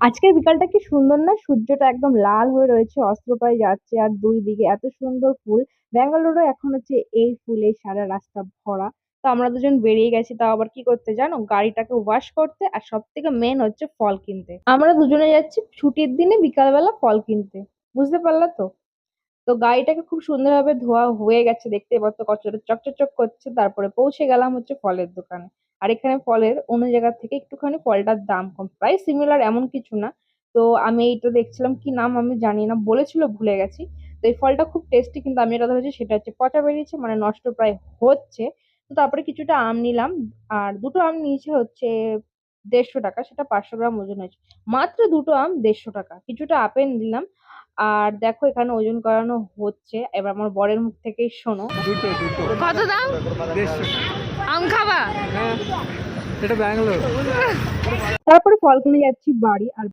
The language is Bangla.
আজকের বিকালটা কি সুন্দর না? সূর্যটা একদম লাল হয়ে রয়েছে, অস্ত্র প্রায় যাচ্ছে আর ২ দিকে এত সুন্দর ফুল। ব্যাঙ্গালোরে এখন হচ্ছে এই ফুলে সারা রাস্তা ভরা। তো আমরা দুজন বেরিয়ে গেছি, তাও আবার কি করতে জানো? গাড়িটাকে ওয়াশ করতে আর সবথেকে মেইন হচ্ছে ফল কিনতে। আমরা দুজনে যাচ্ছি ছুটির দিনে বিকালবেলা ফল কিনতে। বুঝতে পারলা তো? তো গাড়িটাকে খুব সুন্দরভাবে ধোয়া হয়ে গেছে, দেখতে পাচ্ছ কতটা চকচক করছে। তারপরে পৌঁছে গেলাম হচ্ছে ফলের দোকানে। আর এখানে ফলের অন্য জায়গা থেকে একটুখানি ফলটার দাম কম, প্রায় সিমিলার এমন কিছু না। তো আমি এইটা দেখছিলাম, কি নাম আমি জানি না, বলেছিল ভুলে গেছি। তো এই ফলটা খুব টেস্টি, কিন্তু আমি যেটা ধরেছি সেটা হচ্ছে পচা বেরিয়েছে, মানে নষ্ট প্রায় হচ্ছে। তো তারপরে কিছুটা আম নিলাম, আর দুটো আম নিয়েছে হচ্ছে 150 টাকা, সেটা 500 গ্রাম ওজন হয়েছে। মাত্র দুটো আম 150 টাকা। কিছুটা আপেল নিলাম। আর দেখো এখানে ওজন করানো হচ্ছে, এবার আমার বরের মুখ থেকেই শোনো। দুটো দুটো কত দাম? 150 আম খাবা? হ্যাঁ, এটা ব্যাঙ্গালোর। তারপরে ফল কিনে যাচ্ছি বাড়ি। আর